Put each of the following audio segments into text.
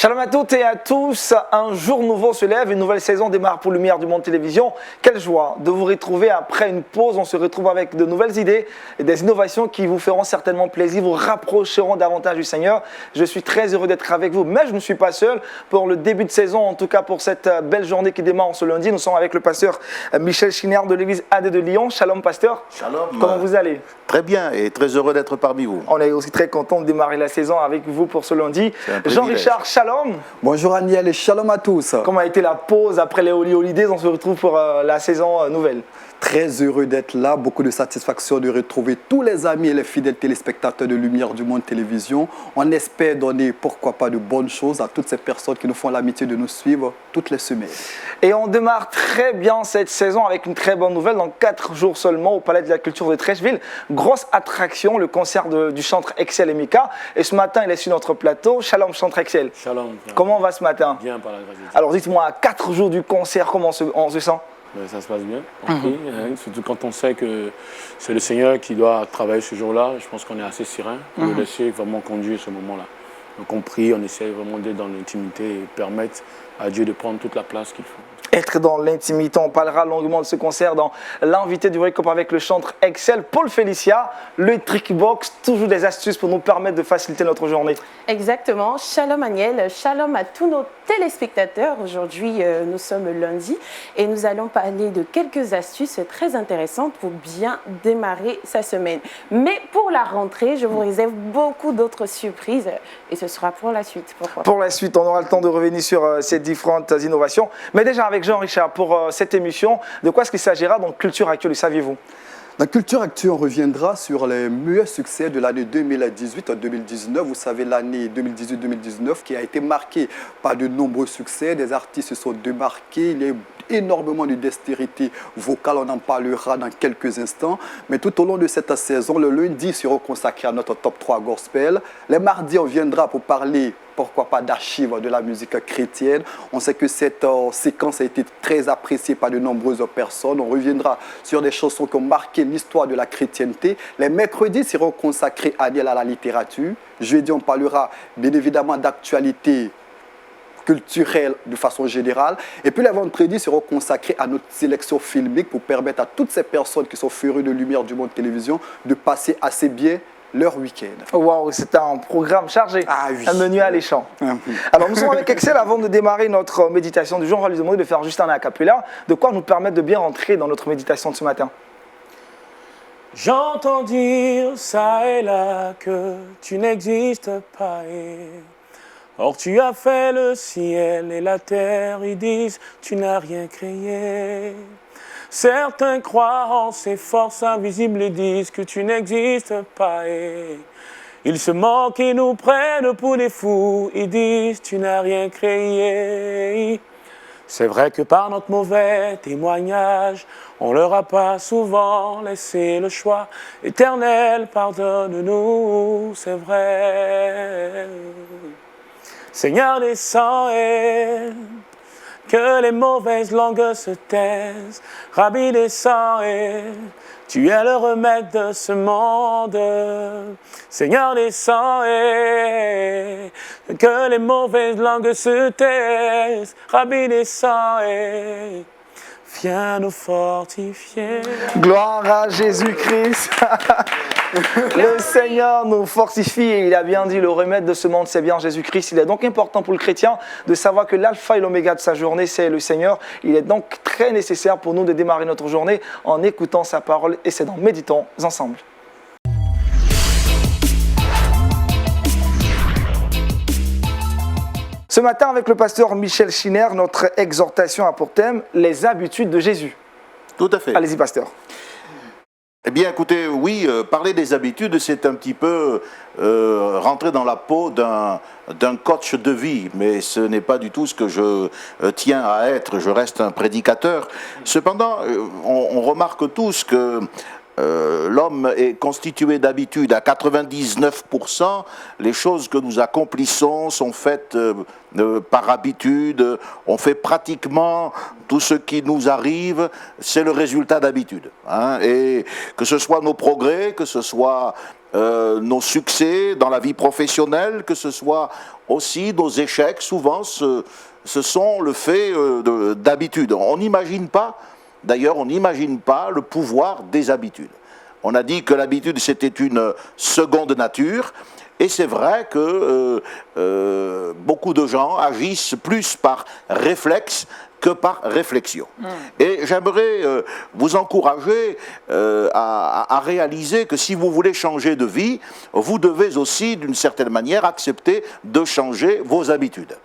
Shalom à toutes et à tous, un jour nouveau se lève, une nouvelle saison démarre pour Lumière du Monde Télévision. Quelle joie de vous retrouver après une pause, on se retrouve avec de nouvelles idées et des innovations qui vous feront certainement plaisir, vous rapprocheront davantage du Seigneur. Je suis très heureux d'être avec vous, mais je ne suis pas seul pour le début de saison, en tout cas pour cette belle journée qui démarre ce lundi. Nous sommes avec le pasteur Michel Chiner de l'église AD de Lyon. Shalom pasteur. Shalom. Comment vous allez? Très bien et très heureux d'être parmi vous. On est aussi très content de démarrer la saison avec vous pour ce lundi. Jean-Richard, shalom. Bonjour Aniel et shalom à tous. Comment a été la pause après les Holy Holidays? On se retrouve pour la saison nouvelle. Très heureux d'être là, beaucoup de satisfaction de retrouver tous les amis et les fidèles téléspectateurs de Lumière du Monde Télévision. On espère donner, pourquoi pas, de bonnes choses à toutes ces personnes qui nous font l'amitié de nous suivre toutes les semaines. Et on démarre très bien cette saison avec une très bonne nouvelle. Dans 4 jours seulement au Palais de la Culture de Trècheville, grosse attraction, le concert du chantre Excel et Mika. Et ce matin, il est sur notre plateau. Shalom chantre Excel. Shalom. Comment on va ce matin? Bien par la grâce de Dieu. Alors dites-moi, à 4 jours du concert, comment on se sent? Ça se passe bien, surtout quand on sait que c'est le Seigneur qui doit travailler ce jour-là. Je pense qu'on est assez serein pour le laisser vraiment conduire ce moment-là. Donc on prie, on essaie vraiment d'être dans l'intimité et permettre à Dieu de prendre toute la place qu'il faut. Être dans l'intimité, on parlera longuement de ce concert dans l'invité du Wake Up avec le chantre Excel, Paul Félicia, le Trickbox, toujours des astuces pour nous permettre de faciliter notre journée. Exactement, shalom Aniel, shalom à tous nos téléspectateurs. Aujourd'hui, nous sommes lundi et nous allons parler de quelques astuces très intéressantes pour bien démarrer sa semaine. Mais pour la rentrée, je vous réserve beaucoup d'autres surprises et ce sera pour la suite. Pourquoi pour la suite, on aura le temps de revenir sur ces différentes innovations. Mais déjà avec Jean-Richard, pour cette émission, de quoi est-ce qu'il s'agira dans Culture Actuelle, saviez-vous? Dans Culture Actuelle, on reviendra sur les meilleurs succès de l'année 2018-2019. Vous savez, l'année 2018-2019 qui a été marquée par de nombreux succès. Des artistes se sont démarqués. Il y a eu énormément de dextérité vocale. On en parlera dans quelques instants. Mais tout au long de cette saison, le lundi sera consacré à notre top 3 gospel. Les mardis, on viendra pour parler, pourquoi pas, d'archives de la musique chrétienne. On sait que cette séquence a été très appréciée par de nombreuses personnes. On reviendra sur des chansons qui ont marqué l'histoire de la chrétienté. Les mercredis seront consacrés à la littérature. Jeudi, on parlera bien évidemment d'actualité culturelle de façon générale. Et puis les vendredis seront consacrés à notre sélection filmique pour permettre à toutes ces personnes qui sont férus de Lumière du Monde Télévision de passer assez bien leur week-end. Waouh, c'est un programme chargé, un menu alléchant. Alors nous sommes avec Excel. Avant de démarrer notre méditation du jour, on va lui demander de faire juste un a cappella, de quoi nous permettre de bien rentrer dans notre méditation de ce matin. J'entends dire ça et là que tu n'existes pas. Or tu as fait le ciel et la terre, ils disent tu n'as rien créé. Certains croient en ces forces invisibles et disent que tu n'existes pas. Ils se moquent et nous prennent pour des fous, ils disent tu n'as rien créé. C'est vrai que par notre mauvais témoignage, on leur a pas souvent laissé le choix. Éternel, pardonne-nous, c'est vrai. Seigneur, descends et que les mauvaises langues se taisent. Rabbi, descends et tu es le remède de ce monde. Seigneur, descends et que les mauvaises langues se taisent. Rabbi, descends et viens nous fortifier. Gloire à Jésus-Christ. Le Seigneur nous fortifie et il a bien dit le remède de ce monde c'est bien Jésus-Christ. Il est donc important pour le chrétien de savoir que l'alpha et l'oméga de sa journée c'est le Seigneur. Il est donc très nécessaire pour nous de démarrer notre journée en écoutant sa parole et c'est donc méditons ensemble. Ce matin avec le pasteur Michel Chiner, notre exhortation a pour thème les habitudes de Jésus. Tout à fait. Allez-y pasteur. Eh bien, écoutez, oui, parler des habitudes, c'est un petit peu rentrer dans la peau d'un coach de vie, mais ce n'est pas du tout ce que je tiens à être, je reste un prédicateur. Cependant, on remarque tous que l'homme est constitué d'habitudes. À 99%, les choses que nous accomplissons sont faites par habitude. On fait pratiquement tout ce qui nous arrive, c'est le résultat d'habitude. Et que ce soit nos progrès, que ce soit nos succès dans la vie professionnelle, que ce soit aussi nos échecs, souvent ce sont le fait d'habitudes. On n'imagine pas, d'ailleurs, on n'imagine pas le pouvoir des habitudes. On a dit que l'habitude, c'était une seconde nature, et c'est vrai que beaucoup de gens agissent plus par réflexe que par réflexion. Et j'aimerais vous encourager à réaliser que si vous voulez changer de vie, vous devez aussi, d'une certaine manière, accepter de changer vos habitudes.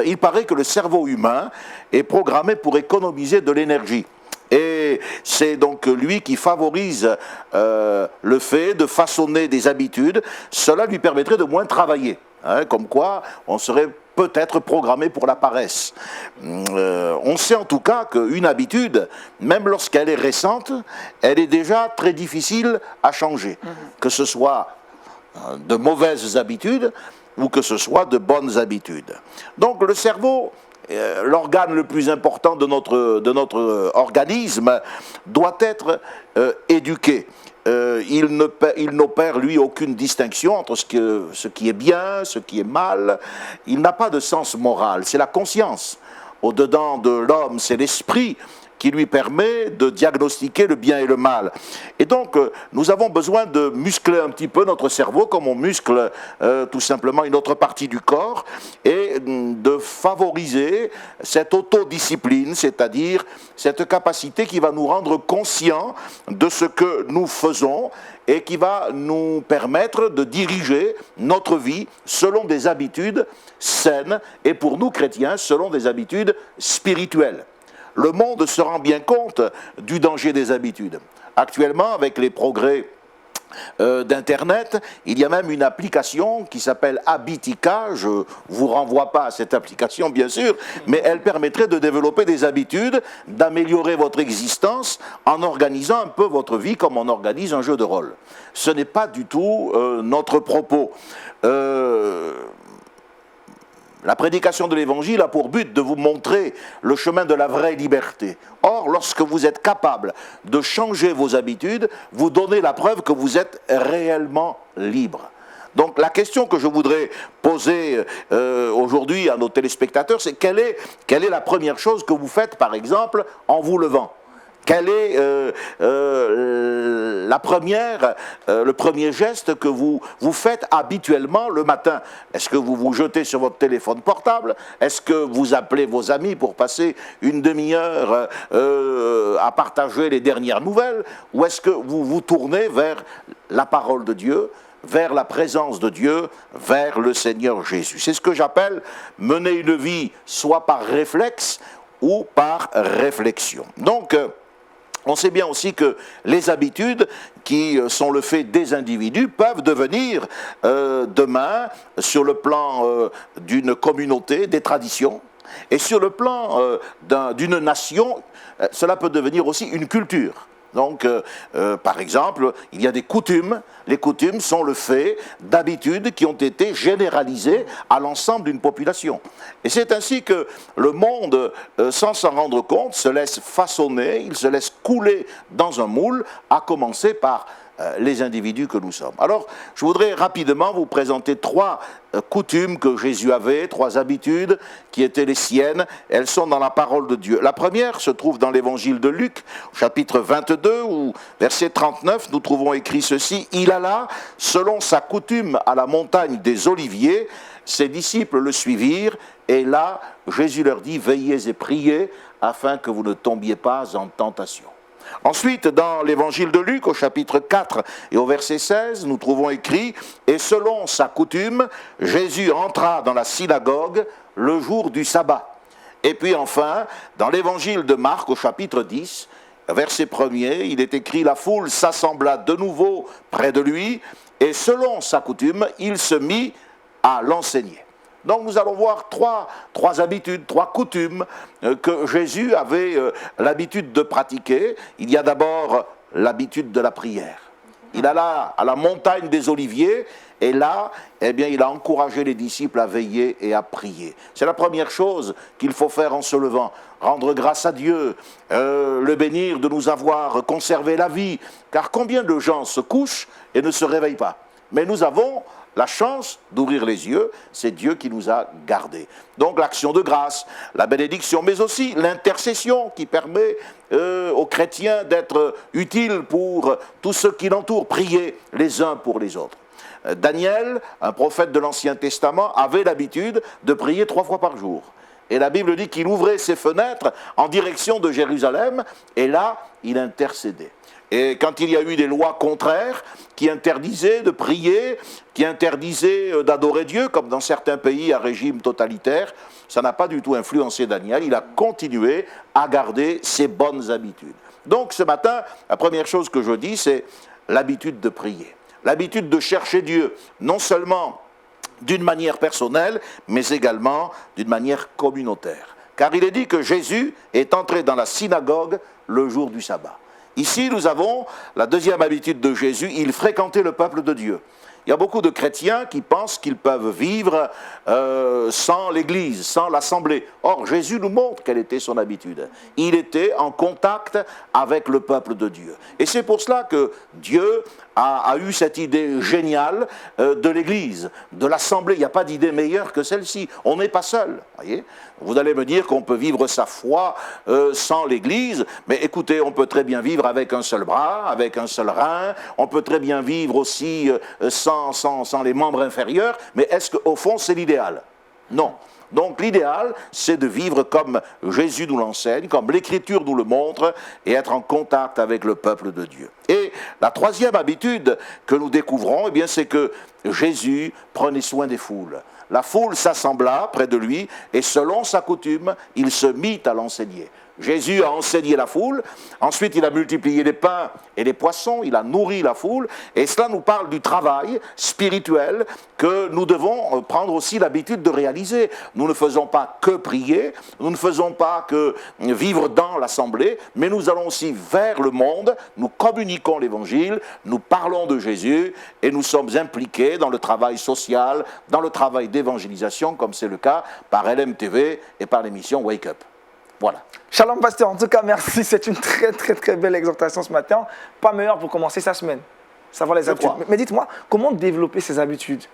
Il paraît que le cerveau humain est programmé pour économiser de l'énergie. Et c'est donc lui qui favorise le fait de façonner des habitudes. Cela lui permettrait de moins travailler. Comme quoi, on serait peut-être programmé pour la paresse. On sait en tout cas qu'une habitude, même lorsqu'elle est récente, elle est déjà très difficile à changer. Que ce soit de mauvaises habitudes ou que ce soit de bonnes habitudes. Donc le cerveau, l'organe le plus important de notre organisme, doit être éduqué. Il n'opère, lui, aucune distinction entre ce qui est bien, ce qui est mal. Il n'a pas de sens moral, c'est la conscience. Au-dedans de l'homme, c'est l'esprit qui lui permet de diagnostiquer le bien et le mal. Et donc, nous avons besoin de muscler un petit peu notre cerveau, comme on muscle tout simplement une autre partie du corps, et de favoriser cette autodiscipline, c'est-à-dire cette capacité qui va nous rendre conscients de ce que nous faisons et qui va nous permettre de diriger notre vie selon des habitudes saines et pour nous chrétiens, selon des habitudes spirituelles. Le monde se rend bien compte du danger des habitudes. Actuellement, avec les progrès d'Internet, il y a même une application qui s'appelle Habitica. Je ne vous renvoie pas à cette application, bien sûr, mais elle permettrait de développer des habitudes, d'améliorer votre existence en organisant un peu votre vie comme on organise un jeu de rôle. Ce n'est pas du tout notre propos. La prédication de l'Évangile a pour but de vous montrer le chemin de la vraie liberté. Or, lorsque vous êtes capable de changer vos habitudes, vous donnez la preuve que vous êtes réellement libre. Donc la question que je voudrais poser aujourd'hui à nos téléspectateurs, c'est quelle est la première chose que vous faites, par exemple, en vous levant ? Quel est le premier geste que vous faites habituellement le matin? Est-ce que vous vous jetez sur votre téléphone portable? Est-ce que vous appelez vos amis pour passer une demi-heure à partager les dernières nouvelles? Ou est-ce que vous vous tournez vers la parole de Dieu, vers la présence de Dieu, vers le Seigneur Jésus? C'est ce que j'appelle mener une vie soit par réflexe ou par réflexion. Donc, on sait bien aussi que les habitudes qui sont le fait des individus peuvent devenir demain, sur le plan d'une communauté, des traditions, et sur le plan d'une nation, cela peut devenir aussi une culture. Donc, par exemple, il y a des coutumes. Les coutumes sont le fait d'habitudes qui ont été généralisées à l'ensemble d'une population. Et c'est ainsi que le monde, sans s'en rendre compte, se laisse façonner, il se laisse couler dans un moule, à commencer par les individus que nous sommes. Alors, je voudrais rapidement vous présenter trois coutumes que Jésus avait, trois habitudes qui étaient les siennes. Elles sont dans la parole de Dieu. La première se trouve dans l'évangile de Luc, chapitre 22, où, verset 39, nous trouvons écrit ceci: « Il alla, selon sa coutume, à la montagne des Oliviers. Ses disciples le suivirent, et là, Jésus leur dit, veillez et priez, afin que vous ne tombiez pas en tentation. » Ensuite, dans l'évangile de Luc, au chapitre 4 et au verset 16, nous trouvons écrit « Et selon sa coutume, Jésus entra dans la synagogue le jour du sabbat. » Et puis enfin, dans l'évangile de Marc, au chapitre 10, verset 1er, il est écrit « La foule s'assembla de nouveau près de lui, et selon sa coutume, il se mit à l'enseigner. » Donc nous allons voir trois habitudes, trois coutumes que Jésus avait l'habitude de pratiquer. Il y a d'abord l'habitude de la prière. Il alla à la montagne des Oliviers et là, eh bien, il a encouragé les disciples à veiller et à prier. C'est la première chose qu'il faut faire en se levant. Rendre grâce à Dieu, le bénir de nous avoir conservé la vie. Car combien de gens se couchent et ne se réveillent pas? Mais nous avons la chance d'ouvrir les yeux, c'est Dieu qui nous a gardés. Donc l'action de grâce, la bénédiction, mais aussi l'intercession qui permet aux chrétiens d'être utiles pour tous ceux qui l'entourent, prier les uns pour les autres. Daniel, un prophète de l'Ancien Testament, avait l'habitude de prier 3 fois par jour. Et la Bible dit qu'il ouvrait ses fenêtres en direction de Jérusalem, et là, il intercédait. Et quand il y a eu des lois contraires qui interdisaient de prier, qui interdisaient d'adorer Dieu, comme dans certains pays à régime totalitaire, ça n'a pas du tout influencé Daniel. Il a continué à garder ses bonnes habitudes. Donc ce matin, la première chose que je dis, c'est l'habitude de prier. L'habitude de chercher Dieu, non seulement d'une manière personnelle, mais également d'une manière communautaire. Car il est dit que Jésus est entré dans la synagogue le jour du sabbat. Ici, nous avons la deuxième habitude de Jésus, il fréquentait le peuple de Dieu. Il y a beaucoup de chrétiens qui pensent qu'ils peuvent vivre sans l'Église, sans l'Assemblée. Or, Jésus nous montre quelle était son habitude. Il était en contact avec le peuple de Dieu. Et c'est pour cela que Dieu a eu cette idée géniale de l'Église, de l'Assemblée. Il n'y a pas d'idée meilleure que celle-ci. On n'est pas seul. Voyez ? Vous allez me dire qu'on peut vivre sa foi sans l'Église, mais écoutez, on peut très bien vivre avec un seul bras, avec un seul rein, on peut très bien vivre aussi sans les membres inférieurs, mais est-ce qu'au fond c'est l'idéal? Non. Donc l'idéal, c'est de vivre comme Jésus nous l'enseigne, comme l'Écriture nous le montre, et être en contact avec le peuple de Dieu. Et la troisième habitude que nous découvrons, eh bien, c'est que Jésus prenait soin des foules. La foule s'assembla près de lui, et selon sa coutume, il se mit à l'enseigner. Jésus a enseigné la foule, ensuite il a multiplié les pains et les poissons, il a nourri la foule, et cela nous parle du travail spirituel que nous devons prendre aussi l'habitude de réaliser. Nous ne faisons pas que prier, nous ne faisons pas que vivre dans l'assemblée, mais nous allons aussi vers le monde, nous communiquons l'évangile, nous parlons de Jésus, et nous sommes impliqués dans le travail social, dans le travail d'évangélisation, comme c'est le cas par LMTV et par l'émission Wake Up. Voilà. Shalom pasteur, en tout cas merci, c'est une très belle exhortation ce matin. Pas meilleur pour commencer sa semaine. Savoir les habitudes. Mais dites-moi, comment développer ces habitudes?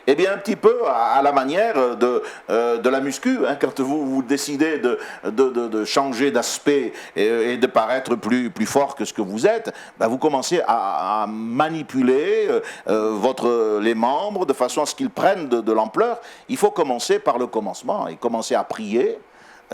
Eh bien, un petit peu à la manière de la muscu, hein, quand vous décidez de changer d'aspect et de paraître plus fort que ce que vous êtes, ben vous commencez à manipuler les membres de façon à ce qu'ils prennent de l'ampleur. Il faut commencer par le commencement et commencer à prier.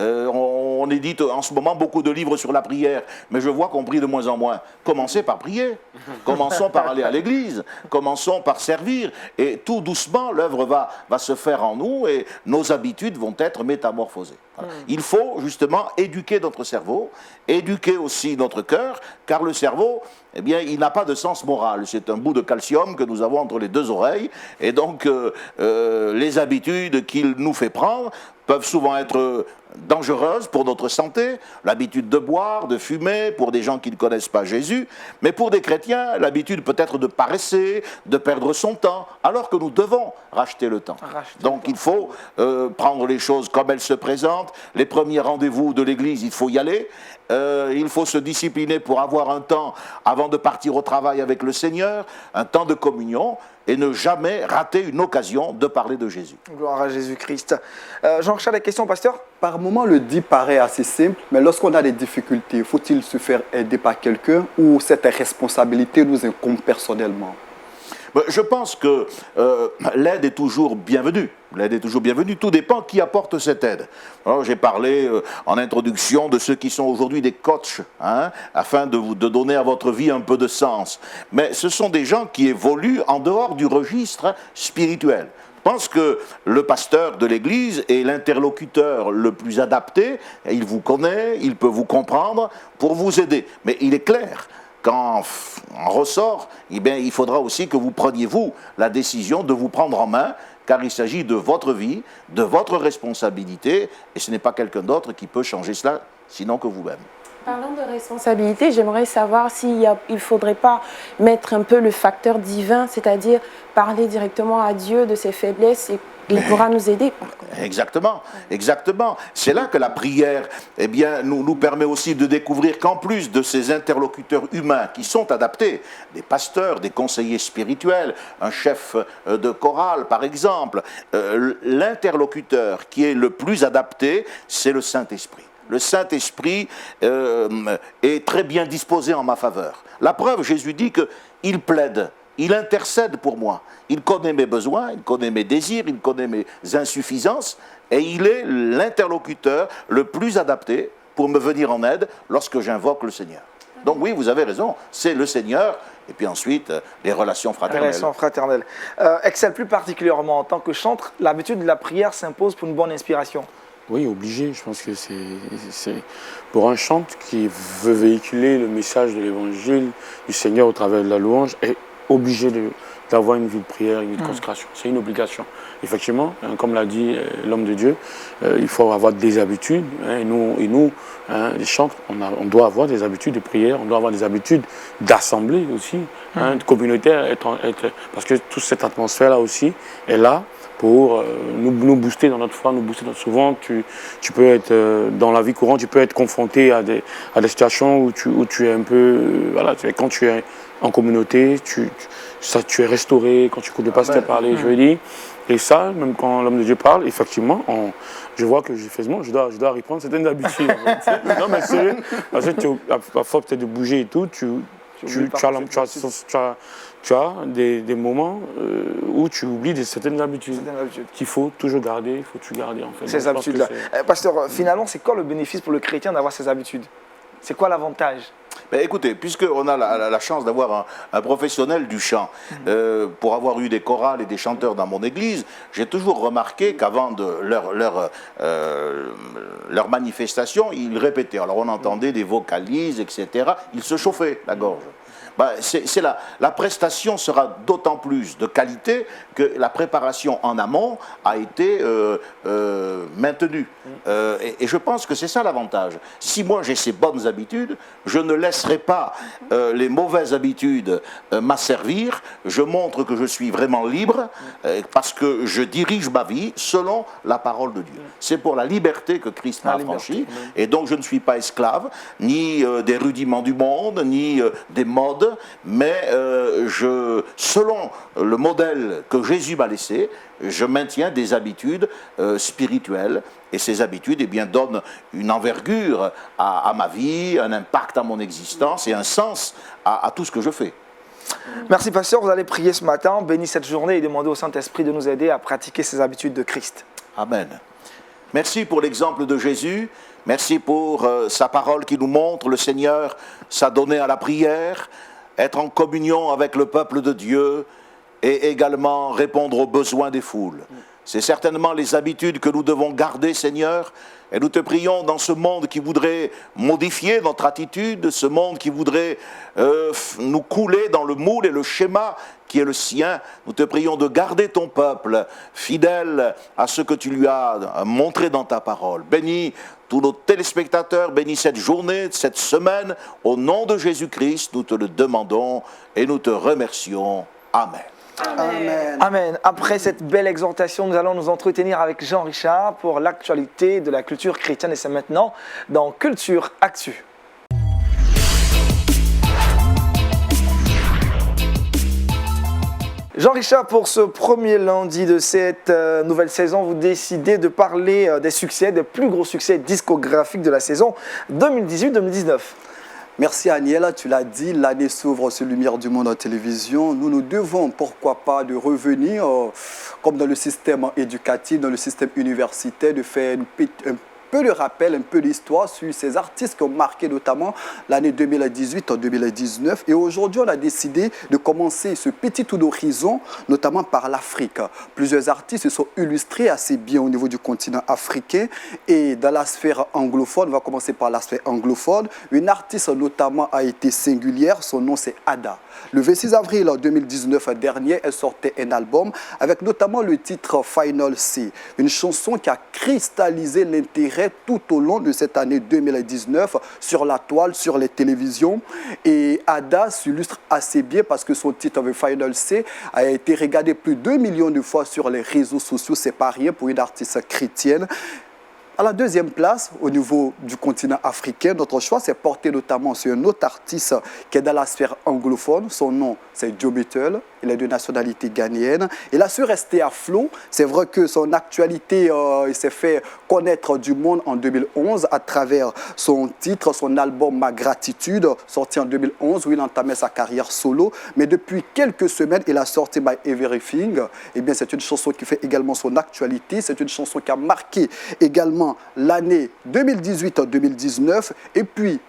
On édite en ce moment beaucoup de livres sur la prière, mais je vois qu'on prie de moins en moins. Commencez par prier, commençons par aller à l'église, commençons par servir, et tout doucement l'œuvre va se faire en nous et nos habitudes vont être métamorphosées. Voilà. Il faut justement éduquer notre cerveau, éduquer aussi notre cœur, car le cerveau, eh bien, il n'a pas de sens moral. C'est un bout de calcium que nous avons entre les deux oreilles, et donc les habitudes qu'il nous fait prendre peuvent souvent être dangereuses pour notre santé, l'habitude de boire, de fumer, pour des gens qui ne connaissent pas Jésus, mais pour des chrétiens, l'habitude peut-être de paresser, de perdre son temps, alors que nous devons racheter le temps. Donc il faut prendre les choses comme elles se présentent, les premiers rendez-vous de l'église, il faut y aller, il faut se discipliner pour avoir un temps avant de partir au travail avec le Seigneur, un temps de communion, et ne jamais rater une occasion de parler de Jésus. Gloire à Jésus-Christ. Jean-Richard, la question, pasteur? Par moment, le dit paraît assez simple, mais lorsqu'on a des difficultés, faut-il se faire aider par quelqu'un ou cette responsabilité nous incombe personnellement? Je pense que l'aide est toujours bienvenue. L'aide est toujours bienvenue. Tout dépend qui apporte cette aide. Alors, j'ai parlé en introduction de ceux qui sont aujourd'hui des coachs, hein, afin de donner à votre vie un peu de sens. Mais ce sont des gens qui évoluent en dehors du registre spirituel. Je pense que le pasteur de l'église est l'interlocuteur le plus adapté. Il vous connaît, il peut vous comprendre pour vous aider. Mais il est clair qu'en ressort, eh bien, il faudra aussi que vous preniez, vous, la décision de vous prendre en main, car il s'agit de votre vie, de votre responsabilité, et ce n'est pas quelqu'un d'autre qui peut changer cela, sinon que vous-même. Parlant de responsabilité, j'aimerais savoir s'il ne faudrait pas mettre un peu le facteur divin, c'est-à-dire parler directement à Dieu de ses faiblesses et il pourra nous aider. Exactement, exactement. C'est là que la prière nous permet aussi de découvrir qu'en plus de ces interlocuteurs humains qui sont adaptés, des pasteurs, des conseillers spirituels, un chef de chorale par exemple, l'interlocuteur qui est le plus adapté, c'est le Saint-Esprit. Le Saint-Esprit est très bien disposé en ma faveur. La preuve, Jésus dit qu'il plaide, il intercède pour moi. Il connaît mes besoins, il connaît mes désirs, il connaît mes insuffisances, et il est l'interlocuteur le plus adapté pour me venir en aide lorsque j'invoque le Seigneur. Donc oui, vous avez raison, c'est le Seigneur, et puis ensuite, les relations fraternelles. Relations fraternelles. Excel, plus particulièrement en tant que chantre, l'habitude de la prière s'impose pour une bonne inspiration. Oui, obligé. Je pense que c'est pour un chantre qui veut véhiculer le message de l'évangile du Seigneur au travers de la louange, est obligé d'avoir une vie de prière, une vie de consécration. C'est une obligation. Effectivement, comme l'a dit l'homme de Dieu, il faut avoir des habitudes. Et nous les chantres, on doit avoir des habitudes de prière, on doit avoir des habitudes d'assemblée aussi, de communautaire, parce que toute cette atmosphère-là aussi est là pour nous booster dans notre foi, nous booster. Souvent, tu peux être, dans la vie courante, tu peux être confronté à des situations où tu es un peu... quand tu es en communauté, tu es restauré, quand tu écoutes le pasteur parler, je veux dire. Et ça, même quand l'homme de Dieu parle, effectivement, je vois que je dois reprendre certaines habitudes. Non, mais sérieux, parce que à force peut-être de bouger et tout, tu as des moments où tu oublies certaines habitudes qu'il faut toujours garder, en fait. Ces habitudes-là. Pasteur, finalement, c'est quoi le bénéfice pour le chrétien d'avoir ces habitudes? C'est quoi l'avantage? Écoutez, puisqu'on a la chance d'avoir un professionnel du chant, pour avoir eu des chorales et des chanteurs dans mon église, j'ai toujours remarqué qu'avant leur manifestation, ils répétaient. Alors on entendait des vocalises, etc. Ils se chauffaient la gorge. La prestation sera d'autant plus de qualité que la préparation en amont a été maintenue. Et je pense que c'est ça l'avantage. Si moi j'ai ces bonnes habitudes, je ne laisserai pas les mauvaises habitudes m'asservir. Je montre que je suis vraiment libre parce que je dirige ma vie selon la parole de Dieu. C'est pour la liberté que Christ m'a affranchi. Et donc je ne suis pas esclave, ni des rudiments du monde, ni des modes. Mais selon le modèle que Jésus m'a laissé, je maintiens des habitudes spirituelles. Et ces habitudes donnent une envergure à ma vie, un impact à mon existence et un sens à tout ce que je fais. Merci pasteur, vous allez prier ce matin, bénir cette journée et demander au Saint-Esprit de nous aider à pratiquer ces habitudes de Christ. Amen. Merci pour l'exemple de Jésus. Merci pour sa parole qui nous montre le Seigneur s'adonner à la prière, être en communion avec le peuple de Dieu et également répondre aux besoins des foules. C'est certainement les habitudes que nous devons garder, Seigneur, et nous te prions dans ce monde qui voudrait modifier notre attitude, ce monde qui voudrait nous couler dans le moule et le schéma qui est le sien. Nous te prions de garder ton peuple fidèle à ce que tu lui as montré dans ta parole. Bénis tous nos téléspectateurs, bénis cette journée, cette semaine. Au nom de Jésus-Christ, nous te le demandons et nous te remercions. Amen. Amen. Amen. Après cette belle exhortation, nous allons nous entretenir avec Jean-Richard pour l'actualité de la culture chrétienne et c'est maintenant dans Culture Actu. Jean-Richard, pour ce premier lundi de cette nouvelle saison, vous décidez de parler des succès, des plus gros succès discographiques de la saison 2018-2019. Merci Aniel, tu l'as dit, l'année s'ouvre sur Lumière du Monde en télévision. Nous devons, pourquoi pas, de revenir, comme dans le système éducatif, dans le système universitaire, de faire un peu de rappel, un peu d'histoire sur ces artistes qui ont marqué notamment l'année 2018-2019. Et aujourd'hui, on a décidé de commencer ce petit tour d'horizon, notamment par l'Afrique. Plusieurs artistes se sont illustrés assez bien au niveau du continent africain. Et dans la sphère anglophone, on va commencer par la sphère anglophone. Une artiste notamment a été singulière, son nom c'est Ada. Le 26 avril 2019 dernier, elle sortait un album avec notamment le titre Final C, une chanson qui a cristallisé l'intérêt tout au long de cette année 2019 sur la toile, sur les télévisions. Et Ada s'illustre assez bien parce que son titre The Final C a été regardé plus de 2 millions de fois sur les réseaux sociaux. C'est pas rien pour une artiste chrétienne. À la deuxième place, au niveau du continent africain, notre choix s'est porté notamment sur un autre artiste qui est dans la sphère anglophone. Son nom, c'est Joe Beatles. Il est de nationalité ghanéenne. Il a su rester à flot. C'est vrai que son actualité, il s'est fait connaître du monde en 2011 à travers son titre, son album Ma Gratitude, sorti en 2011, où il entamait sa carrière solo. Mais depuis quelques semaines, il a sorti My Everything. Eh bien, c'est une chanson qui fait également son actualité. C'est une chanson qui a marqué également l'année 2018-2019. Et puis,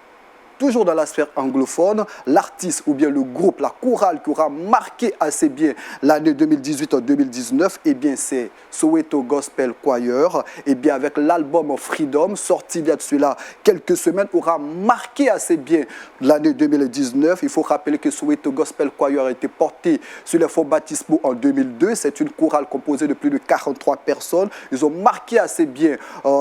toujours dans la sphère anglophone, l'artiste ou bien le groupe, la chorale qui aura marqué assez bien l'année 2018-2019, eh bien c'est Soweto Gospel Choir. Eh bien avec l'album Freedom, sorti il y a de cela quelques semaines, aura marqué assez bien l'année 2019. Il faut rappeler que Soweto Gospel Choir a été porté sur les fonds baptismaux en 2002. C'est une chorale composée de plus de 43 personnes. Ils ont marqué assez bien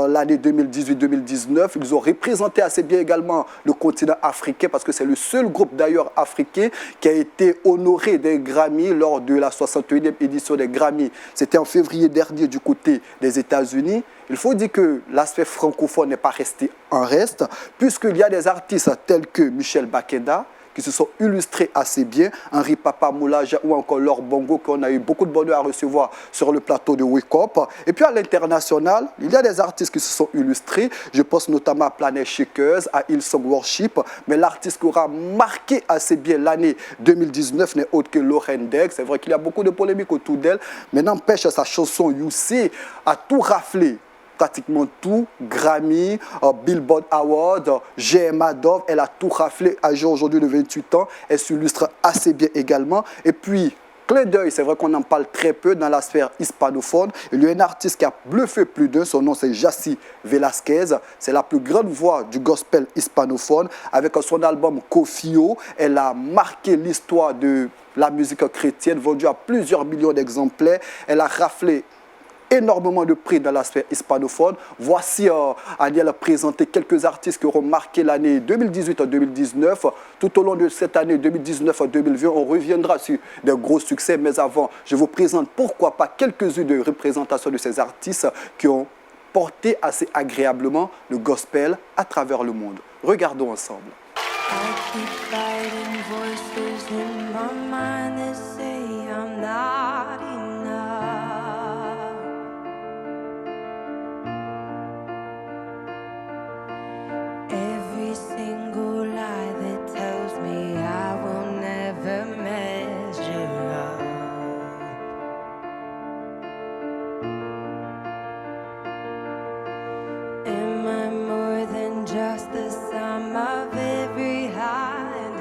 l'année 2018-2019. Ils ont représenté assez bien également le continent africain parce que c'est le seul groupe d'ailleurs africain qui a été honoré des Grammy lors de la 61e édition des Grammy. C'était en février dernier du côté des États-Unis. Il faut dire que l'aspect francophone n'est pas resté en reste puisqu'il y a des artistes tels que Michel Bakeda qui se sont illustrés assez bien, Henri Papa Moulaja ou encore Laure Bongo qu'on a eu beaucoup de bonheur à recevoir sur le plateau de Wake Up. Et puis à l'international, il y a des artistes qui se sont illustrés. Je pense notamment à Planet Shakers, à Hillsong Worship, mais l'artiste qui aura marqué assez bien l'année 2019 n'est autre que Lauren Degg. C'est vrai qu'il y a beaucoup de polémiques autour d'elle, mais n'empêche sa chanson You See a tout raflé. Pratiquement tout, Grammy, Billboard Award, GMA Dove, elle a tout raflé à jour aujourd'hui de 28 ans, elle s'illustre assez bien également. Et puis, clin d'œil, c'est vrai qu'on en parle très peu dans la sphère hispanophone. Il y a un artiste qui a bluffé plus d'un, son nom c'est Jassy Velasquez. C'est la plus grande voix du gospel hispanophone. Avec son album Kofio, elle a marqué l'histoire de la musique chrétienne, vendue à plusieurs millions d'exemplaires. Elle a raflé énormément de prix dans la sphère hispanophone. Voici Aniel présenter quelques artistes qui auront marqué l'année 2018-2019. Tout au long de cette année 2019-2020, on reviendra sur des gros succès. Mais avant, je vous présente pourquoi pas quelques-unes de représentations de ces artistes qui ont porté assez agréablement le gospel à travers le monde. Regardons ensemble. Just the sum of every high and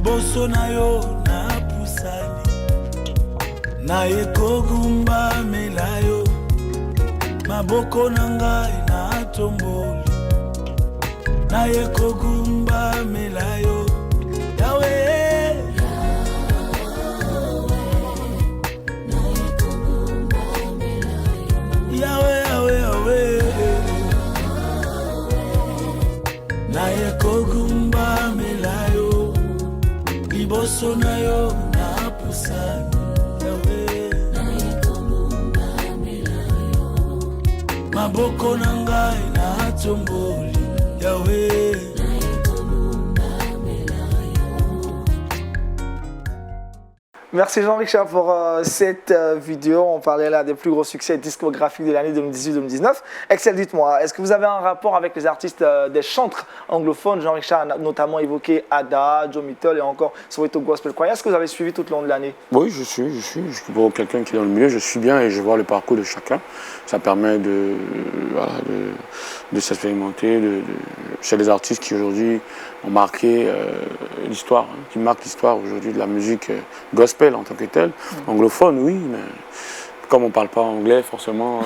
liboso na yo na pusani naye kogumba melayo maboko na ngai na tomboli naye kogumba melayo Yawe Yawe Yawe Yawe naye kogumba melayo liboso na yo na pusani Yawe maboko na ngai na tomboli Yawe Merci Jean-Richard pour cette vidéo. On parlait là des plus gros succès discographiques de l'année 2018-2019. Excel, dites-moi, est-ce que vous avez un rapport avec les artistes des chantres anglophones? Jean-Richard a notamment évoqué Ada, Joe Mitchell et encore Soweto Gospel Choir. Est-ce que vous avez suivi tout le long de l'année? Oui, je suis pour quelqu'un qui est dans le milieu, je suis bien et je vois le parcours de chacun. Ça permet de s'expérimenter. C'est des artistes qui aujourd'hui ont marqué l'histoire, qui marquent l'histoire aujourd'hui de la musique gospel en tant que telle. Anglophone, oui, mais comme on ne parle pas anglais forcément.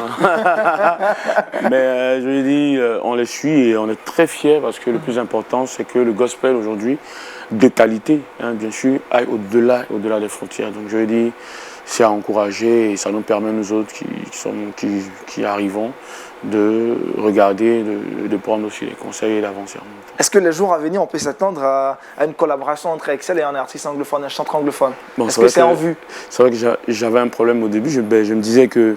Mais je lui dis, on les suit et on est très fiers parce que le plus important, c'est que le gospel aujourd'hui, de qualité, bien sûr, aille au-delà des frontières. Donc je lui dis, c'est à encourager et ça nous permet, nous autres qui arrivons, de regarder, de prendre aussi les conseils et d'avancer. Est-ce que les jours à venir, on peut s'attendre à une collaboration entre Excel et un artiste anglophone, un chanteur anglophone? Bon, est-ce que c'est en vue? C'est vrai que j'avais un problème au début. Je me disais que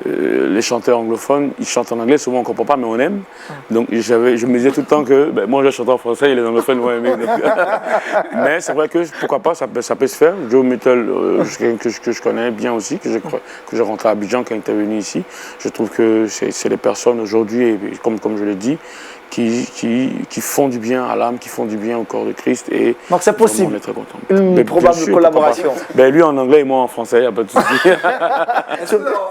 les chanteurs anglophones, ils chantent en anglais, souvent on ne comprend pas, mais on aime. Donc je me disais tout le temps que moi je chante en français et les anglophones vont aimer. Mais c'est vrai que pourquoi pas, ça peut se faire. Joe Mitchell, que je connais bien aussi, que j'ai rentré à Abidjan quand il était venu ici. Je trouve que c'est des personnes aujourd'hui, comme je l'ai dit, qui font du bien à l'âme, qui font du bien au corps de Christ. Et donc c'est possible. On est très content. Une probable collaboration. Lui en anglais et moi en français, il n'y a pas de souci.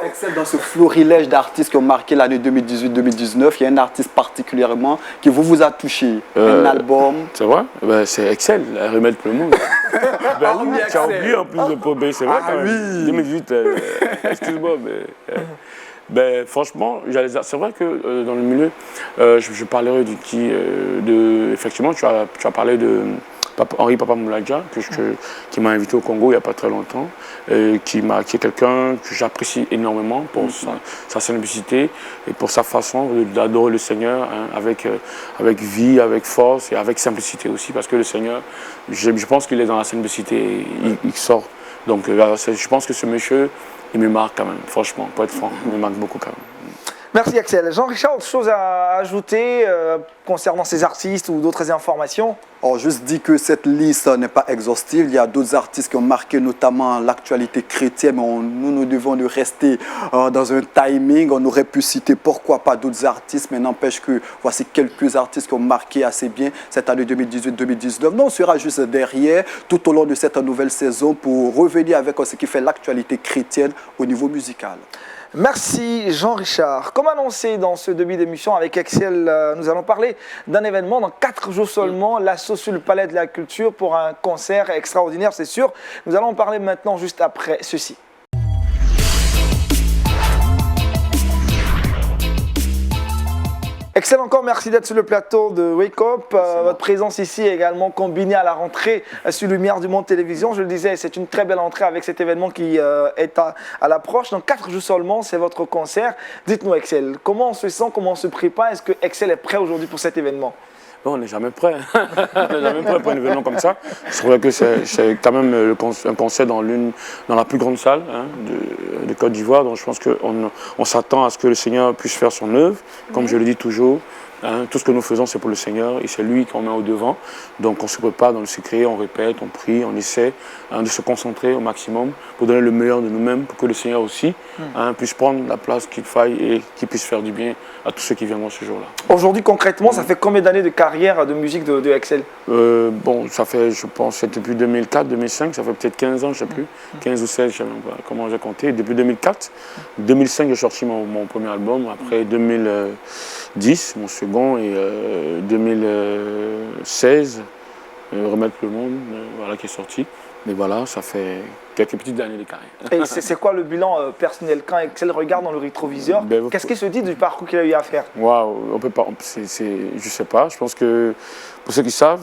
Excel, dans ce florilège d'artistes qui ont marqué l'année 2018-2019, il y a un artiste particulièrement qui vous a touché, un album. C'est vrai, c'est Excel, Remède pour le monde. Oui, tu as oublié en plus de Pobé, c'est vrai quand même. 2018, excuse-moi, mais... franchement, c'est vrai que dans le milieu, je parlerai effectivement, tu as parlé de Henri Papa Moulaja, qui m'a invité au Congo il n'y a pas très longtemps, qui est quelqu'un que j'apprécie énormément pour sa simplicité et pour sa façon d'adorer le Seigneur, avec vie, avec force et avec simplicité aussi, parce que le Seigneur, je pense qu'il est dans la simplicité, il sort. Donc je pense que ce monsieur, il me marque quand même, franchement, pour être franc, il me marque beaucoup quand même. Merci Axel. Jean-Richard, autre chose à ajouter concernant ces artistes ou d'autres informations? Juste dit que cette liste n'est pas exhaustive. Il y a d'autres artistes qui ont marqué notamment l'actualité chrétienne, mais nous devons de rester dans un timing. On aurait pu citer pourquoi pas d'autres artistes, mais n'empêche que voici quelques artistes qui ont marqué assez bien cette année 2018-2019. Nous, on sera juste derrière tout au long de cette nouvelle saison pour revenir avec ce qui fait l'actualité chrétienne au niveau musical. Merci Jean-Richard. Comme annoncé dans ce début d'émission avec Excel, nous allons parler d'un événement dans 4 jours seulement, l'assaut sur le Palais de la Culture pour un concert extraordinaire, c'est sûr. Nous allons en parler maintenant juste après ceci. Excel, encore merci d'être sur le plateau de Wake Up. Votre présence ici est également combinée à la rentrée sur Lumière du Monde Télévision. Je le disais, c'est une très belle entrée avec cet événement qui est à l'approche. Dans 4 jours seulement, c'est votre concert. Dites-nous Excel, comment on se sent, comment on se prépare? Est-ce que Excel est prêt aujourd'hui pour cet événement? On n'est jamais prêt. On n'est jamais prêt pour un événement comme ça. C'est vrai que c'est quand même un concert dans la plus grande salle de Côte d'Ivoire. Donc je pense qu'on s'attend à ce que le Seigneur puisse faire son œuvre. Comme je le dis toujours, tout ce que nous faisons, c'est pour le Seigneur et c'est lui qu'on met au devant. Donc on se prépare dans le secret, on répète, on prie, on essaie de se concentrer au maximum pour donner le meilleur de nous-mêmes, pour que le Seigneur aussi puisse prendre la place qu'il faille et qu'il puisse faire du bien à tous ceux qui viendront ce jour-là. Aujourd'hui, concrètement, ça fait combien d'années de carrière de musique de Excel? Bon, ça fait, je pense, c'est depuis 2004, 2005, ça fait peut-être 15 ans, je ne sais plus, 15 ou 16, je ne sais même pas comment j'ai compté. Depuis 2004, 2005, j'ai sorti mon premier album, après 2010, mon second, et 2016, Remettre le monde, voilà, qui est sorti. Mais voilà, ça fait quelques petites années de carrière. Et c'est quoi le bilan personnel quand Excel regarde dans le rétroviseur? Ben, Qu'est-ce qu'il se dit du parcours qu'il a eu à faire? Waouh, on peut pas, je sais pas, je pense que pour ceux qui savent,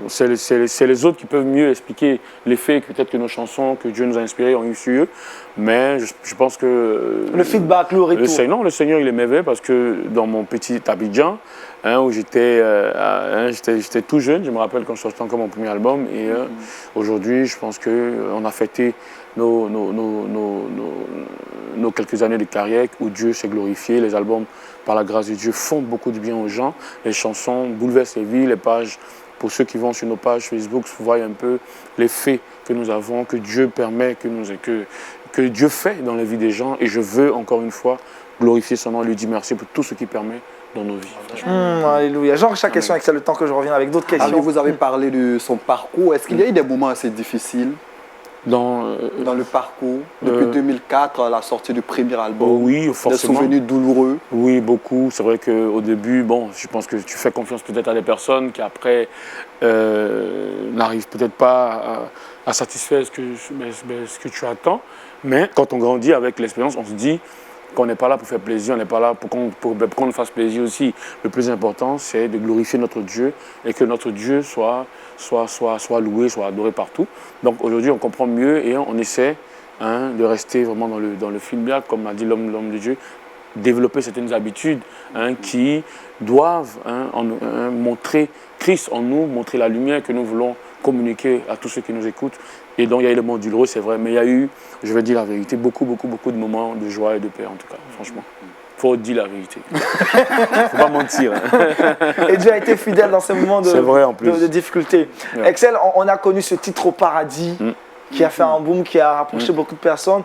c'est les autres qui peuvent mieux expliquer les faits que peut-être que nos chansons que Dieu nous a inspirées ont eu sur eux. Mais je pense que... Le feedback, le retour. Le Seigneur, il est merveilleux parce que dans mon petit Abidjan, où j'étais tout jeune, je me rappelle quand je sortais encore mon premier album, et aujourd'hui, je pense qu'on a fêté nos quelques années de carrière où Dieu s'est glorifié. Les albums, par la grâce de Dieu, font beaucoup de bien aux gens. Les chansons bouleversent les vies, les pages. Pour ceux qui vont sur nos pages Facebook, voient un peu les faits que nous avons, que Dieu permet, que Dieu fait dans la vie des gens. Et je veux encore une fois glorifier son nom et lui dire merci pour tout ce qu'il permet dans nos vies. Alléluia. Jean-Richard, question avec ça, le temps que je revienne avec d'autres questions. Alors, vous avez parlé de son parcours. Est-ce qu'il y a eu des moments assez difficiles dans le parcours, depuis 2004, la sortie du premier album? Oui, forcément. Des souvenirs douloureux? Oui, beaucoup. C'est vrai qu'au début, bon, je pense que tu fais confiance peut-être à des personnes qui après n'arrivent peut-être pas à satisfaire ce que tu attends. Mais quand on grandit avec l'expérience, on se dit qu'on n'est pas là pour faire plaisir, on n'est pas là pour qu'on nous fasse plaisir aussi. Le plus important, c'est de glorifier notre Dieu et que notre Dieu soit loué, soit adoré partout. Donc aujourd'hui, on comprend mieux et on essaie de rester vraiment dans le film bien, comme a dit l'homme de Dieu, développer certaines habitudes qui doivent montrer Christ en nous, montrer la lumière que nous voulons communiquer à tous ceux qui nous écoutent. Et donc il y a eu le moment douloureux, c'est vrai, mais il y a eu, je vais dire la vérité, beaucoup de moments de joie et de paix en tout cas, franchement. Il faut dire la vérité. Il ne faut pas mentir. Et Dieu a été fidèle dans ces moments de difficulté. Ouais. Excel, on a connu ce titre au paradis. Qui a fait un boom, qui a rapproché beaucoup de personnes.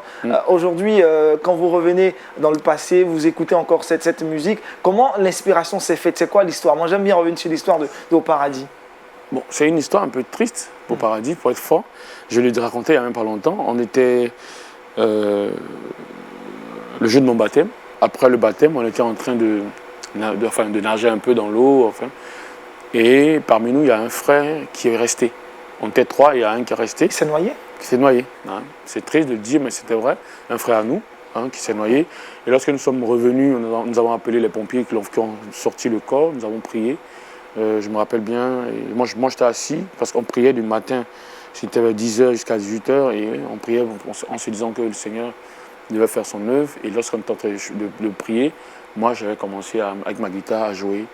Aujourd'hui, quand vous revenez dans le passé, vous écoutez encore cette musique, comment l'inspiration s'est faite? C'est quoi l'histoire? Moi, j'aime bien revenir sur l'histoire de Au Paradis. Bon, c'est une histoire un peu triste au Paradis, pour être franc. Je l'ai raconté il n'y a même pas longtemps. On était le jour de mon baptême. Après le baptême, on était en train de nager un peu dans l'eau. Et parmi nous, il y a un frère qui est resté. On était trois, il y a un qui est resté. Qui s'est noyé? Qui s'est noyé. C'est triste de le dire, mais c'était vrai. Un frère à nous qui s'est noyé. Et lorsque nous sommes revenus, nous avons appelé les pompiers qui ont sorti le corps. Nous avons prié. Je me rappelle bien. Et moi, j'étais assis parce qu'on priait du matin. C'était 10h jusqu'à 18h. Et on priait en se disant que le Seigneur devait faire son œuvre. Et lorsqu'on était en train de prier, moi, j'avais commencé avec ma guitare à jouer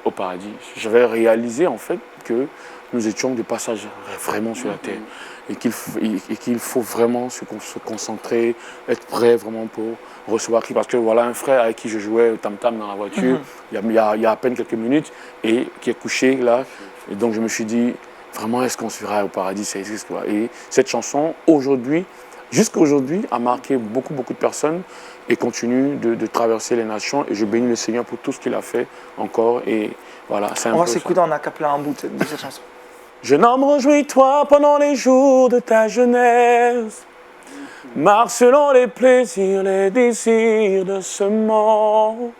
au paradis. J'avais réalisé en fait que nous étions de passage vraiment sur la terre et qu'il faut vraiment se concentrer, être prêt vraiment pour recevoir Christ. Parce que voilà un frère avec qui je jouais au tam-tam dans la voiture il y a à peine quelques minutes et qui est couché là. Et donc je me suis dit, vraiment est-ce qu'on se verra au paradis? Et cette chanson aujourd'hui, jusqu'à aujourd'hui, a marqué beaucoup de personnes et continue de traverser les nations. Et je bénis le Seigneur pour tout ce qu'il a fait encore. Et voilà, c'est un peu On va s'écouter en acapella un bout de cette chanson. Jeune homme, réjouis-toi pendant les jours de ta jeunesse. Marche selon les plaisirs, les désirs de ce monde.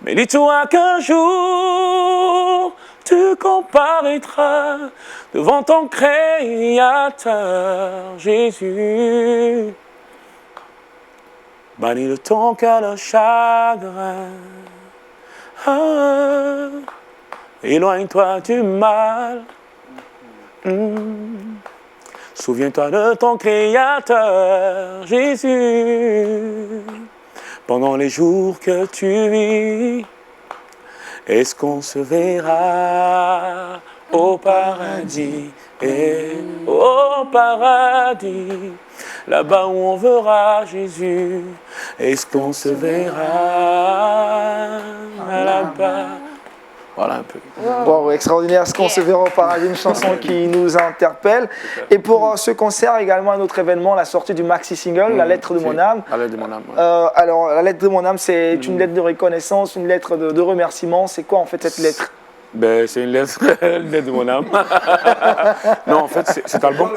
Mais dis-toi qu'un jour, tu comparaîtras devant ton Créateur, Jésus. Bannis de ton cœur le chagrin. Éloigne-toi du mal. Souviens-toi de ton Créateur, Jésus. Pendant les jours que tu vis, est-ce qu'on se verra au paradis? Et au paradis, là-bas où on verra Jésus, est-ce qu'on se verra là-bas? Voilà un peu. Wow, extraordinaire. Est-ce qu'on se verra au paradis? Une chanson qui nous interpelle. Et pour ce concert, également un autre événement, la sortie du maxi-single, La Lettre de mon âme. La Lettre de mon âme. Alors, La Lettre de mon âme, c'est une lettre de reconnaissance, une lettre de remerciement. C'est quoi en fait cette lettre? C'est une lettre de mon âme. Non, en fait, cet album,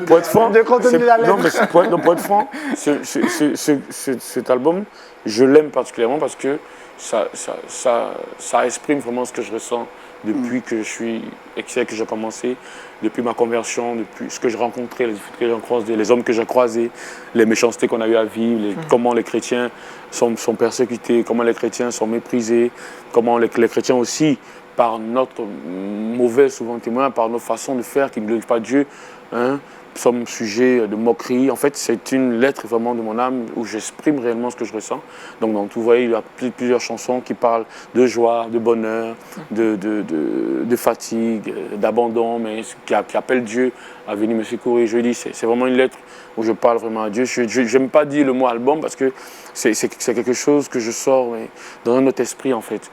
pour être franc, pour être franc, cet album, je l'aime particulièrement parce que ça exprime vraiment ce que je ressens depuis que je suis Excel, que j'ai commencé, depuis ma conversion, depuis ce que j'ai rencontré, les difficultés que j'ai croisées, les hommes que j'ai croisés, les méchancetés qu'on a eu à vivre, comment les chrétiens sont persécutés, comment les chrétiens sont méprisés, comment les chrétiens aussi, par notre mauvais souvent témoin, par nos façons de faire qui ne glorifient pas Dieu, hein, sommes sujets de moquerie. En fait, c'est une lettre vraiment de mon âme où j'exprime réellement ce que je ressens. Donc, vous voyez, il y a plusieurs chansons qui parlent de joie, de bonheur, de fatigue, d'abandon, mais qui appellent Dieu à venir me secourir. Je dis, c'est vraiment une lettre où je parle vraiment à Dieu. Je n'aime pas dire le mot album parce que c'est quelque chose que je sors mais dans un autre esprit, en fait.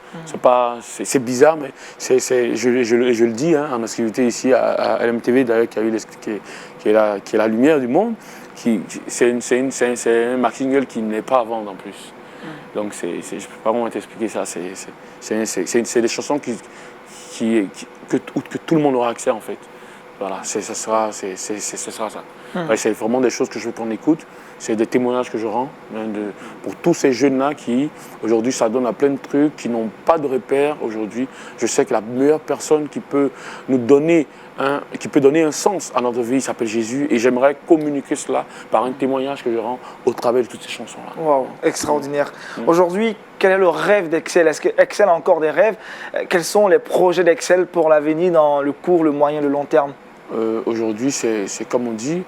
C'est bizarre, mais je le dis hein, en exclusivité ici à LMTV, d'ailleurs, qui est la lumière du monde. C'est un Max Single qui n'est pas à vendre en plus. Donc, je ne peux pas vraiment t'expliquer ça. C'est des chansons que tout le monde aura accès, en fait. Voilà, ce sera ça. Ouais, c'est vraiment des choses que je veux qu'on écoute. C'est des témoignages que je rends hein, pour tous ces jeunes-là qui, aujourd'hui, ça donne à plein de trucs, qui n'ont pas de repères aujourd'hui. Je sais que la meilleure personne qui peut nous donner un sens à notre vie, il s'appelle Jésus. Et j'aimerais communiquer cela par un témoignage que je rends au travers de toutes ces chansons-là. Waouh, extraordinaire. Aujourd'hui, quel est le rêve d'Excel? Est-ce qu'Excel a encore des rêves? Quels sont les projets d'Excel pour l'avenir dans le court, le moyen, le long terme? Aujourd'hui, c'est comme on dit,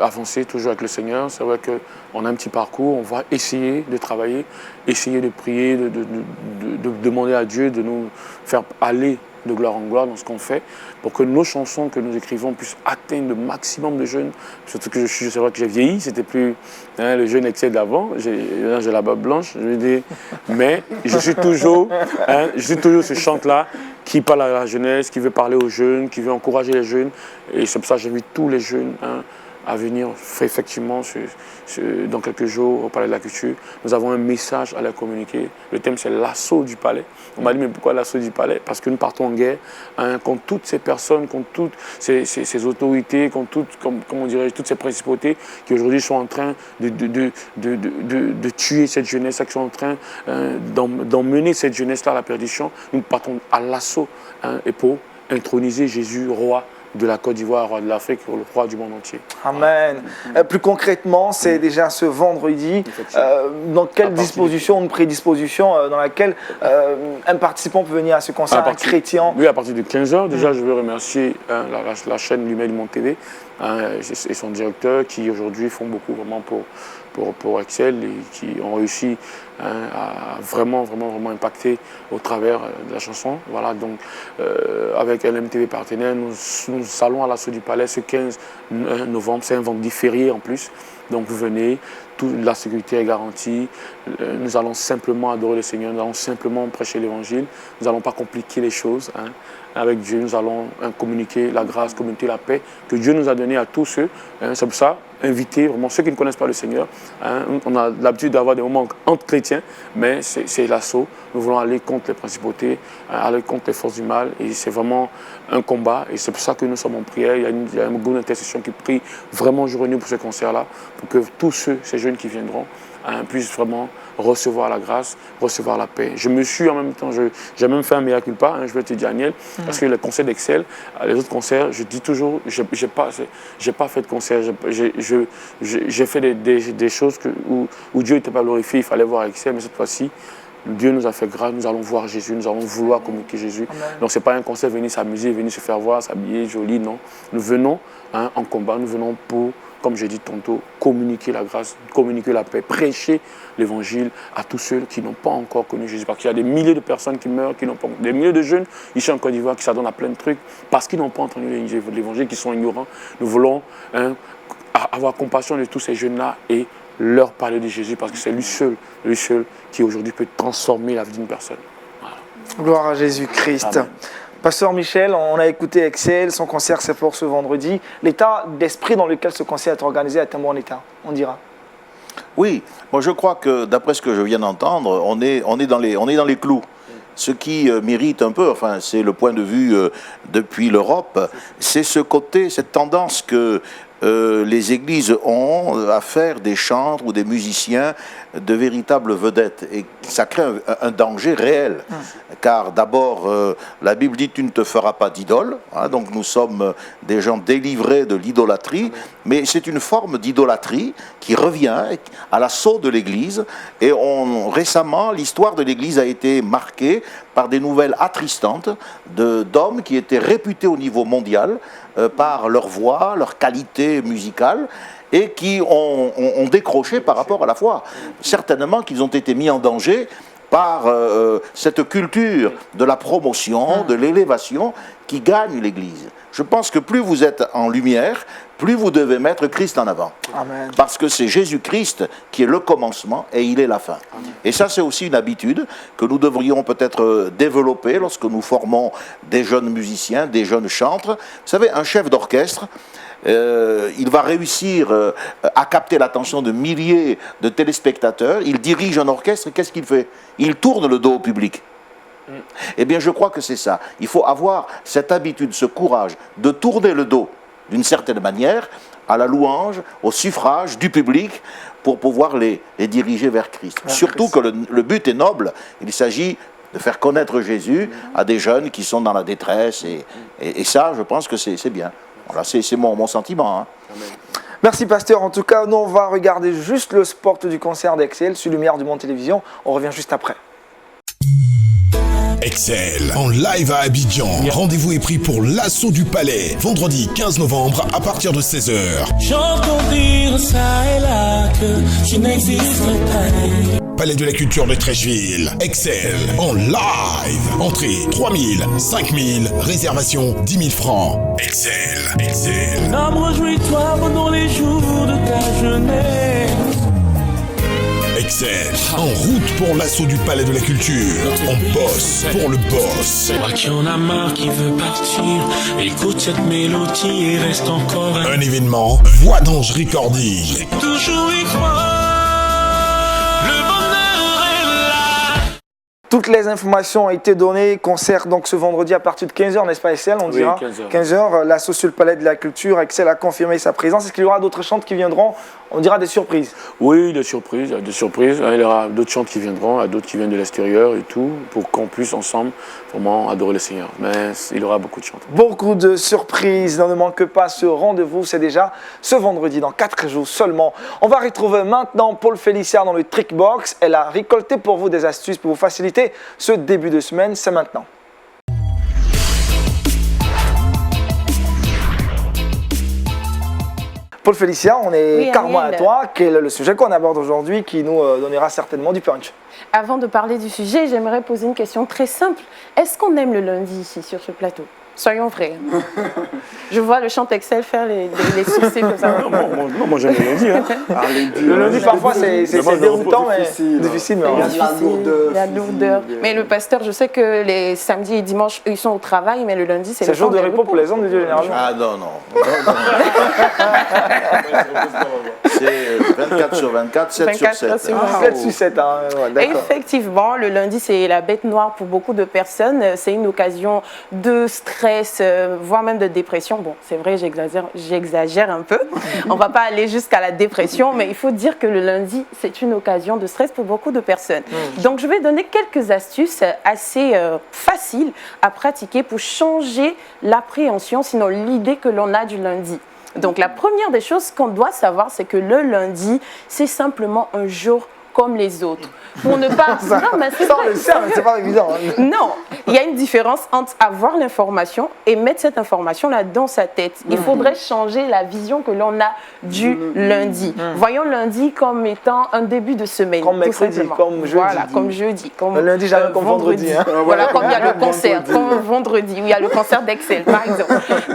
avancer toujours avec le Seigneur. C'est vrai qu'on a un petit parcours, on va essayer de travailler, essayer de prier, de demander à Dieu de nous faire aller de gloire en gloire dans ce qu'on fait, pour que nos chansons que nous écrivons puissent atteindre le maximum de jeunes. Surtout que c'est vrai que j'ai vieilli, c'était plus le jeune Excel d'avant, j'ai la barbe blanche, je veux dire, mais je suis toujours ce chante-là qui parle à la jeunesse, qui veut parler aux jeunes, qui veut encourager les jeunes, et c'est pour ça que j'invite tous les jeunes à venir effectivement dans quelques jours au Palais de la Culture. Nous avons un message à leur communiquer. Le thème, c'est l'assaut du palais. On m'a dit, mais pourquoi l'assaut du palais? Parce que nous partons en guerre contre toutes ces personnes, contre toutes ces autorités, contre toutes ces principautés qui aujourd'hui sont en train de tuer cette jeunesse, qui sont en train d'emmener cette jeunesse-là à la perdition. Nous partons à l'assaut et pour introniser Jésus, roi de la Côte d'Ivoire, roi de l'Afrique, le roi du monde entier. Amen. Plus concrètement, c'est déjà ce vendredi. Dans quelle disposition, une prédisposition dans laquelle un participant peut venir à ce concert, un chrétien? Oui, à partir de 15h, déjà, je veux remercier la chaîne Lumière du Monde TV et son directeur qui aujourd'hui font beaucoup vraiment pour Excel et qui ont réussi à vraiment impacter au travers de la chanson. Voilà, donc avec LMTV partenaire, nous allons à l'assaut du palais ce 15 novembre, c'est un vendredi férié en plus. Donc vous venez, toute la sécurité est garantie, nous allons simplement adorer le Seigneur, nous allons simplement prêcher l'évangile, nous n'allons pas compliquer les choses. Avec Dieu, nous allons communiquer la grâce, communiquer la paix que Dieu nous a donnée à tous ceux. C'est pour ça, inviter vraiment ceux qui ne connaissent pas le Seigneur. On a l'habitude d'avoir des moments entre chrétiens, mais c'est l'assaut. Nous voulons aller contre les principautés, aller contre les forces du mal. Et c'est vraiment un combat. Et c'est pour ça que nous sommes en prière. Il y a un groupe d'intercession qui prie vraiment jour et nuit pour ce concert-là, pour que tous ces jeunes qui viendront puissent vraiment recevoir la grâce, recevoir la paix. Je me suis en même temps, j'ai même fait un mea culpa, je vais te dire Daniel, parce que le concert d'Excel, les autres concerts, je dis toujours, j'ai pas fait de concert, j'ai fait des choses où Dieu n'était pas glorifié, il fallait voir Excel, mais cette fois-ci, Dieu nous a fait grâce, nous allons voir Jésus, nous allons vouloir communiquer Jésus. Amen. Donc ce n'est pas un concert, venir s'amuser, venir se faire voir, s'habiller, joli, non. Nous venons en combat, nous venons pour, comme j'ai dit tantôt, communiquer la grâce, communiquer la paix, prêcher l'évangile à tous ceux qui n'ont pas encore connu Jésus. Parce qu'il y a des milliers de personnes qui meurent, des milliers de jeunes ici en Côte d'Ivoire qui s'adonnent à plein de trucs parce qu'ils n'ont pas entendu l'évangile, qui sont ignorants. Nous voulons avoir compassion de tous ces jeunes-là et leur parler de Jésus parce que c'est lui seul qui aujourd'hui peut transformer la vie d'une personne. Voilà. Gloire à Jésus-Christ. Pasteur Michel, on a écouté Excel, son concert c'est pour ce vendredi. L'état d'esprit dans lequel ce concert est organisé est un bon état, on dira. Oui, moi je crois que d'après ce que je viens d'entendre, on est dans les clous. Ce qui m'irrite un peu, c'est le point de vue depuis l'Europe, c'est ce côté, cette tendance que les églises ont à faire des chantres ou des musiciens de véritables vedettes. Et ça crée un danger réel. Car d'abord, la Bible dit « tu ne te feras pas d'idole hein ». Donc nous sommes des gens délivrés de l'idolâtrie. Mais c'est une forme d'idolâtrie qui revient à l'assaut de l'Église. Et récemment, l'histoire de l'Église a été marquée par des nouvelles attristantes d'hommes qui étaient réputés au niveau mondial par leur voix, leur qualité musicale, et qui ont décroché par rapport à la foi. Certainement qu'ils ont été mis en danger par cette culture de la promotion, de l'élévation qui gagne l'Église. Je pense que plus vous êtes en lumière, plus vous devez mettre Christ en avant. Amen. Parce que c'est Jésus-Christ qui est le commencement et il est la fin. Amen. Et ça, c'est aussi une habitude que nous devrions peut-être développer lorsque nous formons des jeunes musiciens, des jeunes chantres. Vous savez, un chef d'orchestre, il va réussir à capter l'attention de milliers de téléspectateurs. Il dirige un orchestre et qu'est-ce qu'il fait? Il tourne le dos au public. Eh bien, je crois que c'est ça. Il faut avoir cette habitude, ce courage de tourner le dos, d'une certaine manière, à la louange, au suffrage du public, pour pouvoir les diriger vers Christ. Surtout que le but est noble. Il s'agit de faire connaître Jésus à des jeunes qui sont dans la détresse. Et ça, je pense que c'est bien. Voilà, c'est mon sentiment. Hein. Amen. Merci pasteur. En tout cas, nous on va regarder juste le spot du concert d'Excel sur Lumière du Monde Télévision. On revient juste après. Excel en live à Abidjan. Rendez-vous est pris pour l'assaut du palais. Vendredi 15 novembre à partir de 16h. J'entends dire ça et là que tu n'existes pas. Palais de la Culture de Trècheville. Excel en live. Entrée 3 000, 5 000, réservation 10 000 francs. Excel, Excel. Homme, réjouis-toi pendant les jours de ta jeunesse. Excel, en route pour l'assaut du Palais de la Culture. On bosse pour le boss. Toi qui en a marre, qui veut partir, écoute cette mélodie et reste encore un événement, Voix d'Ange Recording. Toujours y croire, le bonheur est là. Toutes les informations ont été données. Concert donc ce vendredi à partir de 15h, n'est-ce pas Excel? On dira 15h. L'assaut sur le Palais de la Culture. Excel a confirmé sa présence. Est-ce qu'il y aura d'autres chantres qui viendront? On dira des surprises. Oui, des surprises. Il y aura d'autres chantres qui viendront, d'autres qui viennent de l'extérieur et tout, pour qu'on puisse ensemble vraiment adorer le Seigneur. Mais il y aura beaucoup de chanteurs. Beaucoup de surprises. Ne manquez pas ce rendez-vous. C'est déjà ce vendredi, dans 4 jours seulement. On va retrouver maintenant Paul Félicien dans le Trickbox. Elle a récolté pour vous des astuces pour vous faciliter ce début de semaine. C'est maintenant. Paul Félicien, on est carrément à toi. Quel est le sujet qu'on aborde aujourd'hui qui nous donnera certainement du punch? Avant de parler du sujet, j'aimerais poser une question très simple. Est-ce qu'on aime le lundi ici sur ce plateau? Soyons vrais. Je vois le chant Excel faire les succès comme ça. Non, moi j'aime le lundi. Hein. Le lundi, parfois, c'est déroutant, mais difficile. La lourdeur. Mais le pasteur, je sais que les samedis et dimanches, ils sont au travail, mais le lundi, c'est le jour de repos pour les hommes de Dieu, généralement. Ah non. C'est 24 sur 24, 7 sur 7. 7 sur 7, hein. Ouais, effectivement, le lundi, c'est la bête noire pour beaucoup de personnes. C'est une occasion de stress, voire même de dépression. Bon, c'est vrai, j'exagère un peu. On ne va pas aller jusqu'à la dépression, mais il faut dire que le lundi, c'est une occasion de stress pour beaucoup de personnes. Donc, je vais donner quelques astuces assez faciles à pratiquer pour changer l'appréhension, sinon l'idée que l'on a du lundi. Donc, la première des choses qu'on doit savoir, c'est que le lundi, c'est simplement un jour comme les autres. Pour ne pas... Non, mais c'est pas évident. Hein. Non, il y a une différence entre avoir l'information et mettre cette information-là dans sa tête. Il faudrait changer la vision que l'on a du lundi. Voyons lundi comme étant un début de semaine. Comme mercredi, comme jeudi. Voilà, comme jeudi. Comme lundi, jamais comme vendredi. Hein. Voilà, comme il y a le concert, comme vendredi, où il y a le concert d'Excel, par exemple.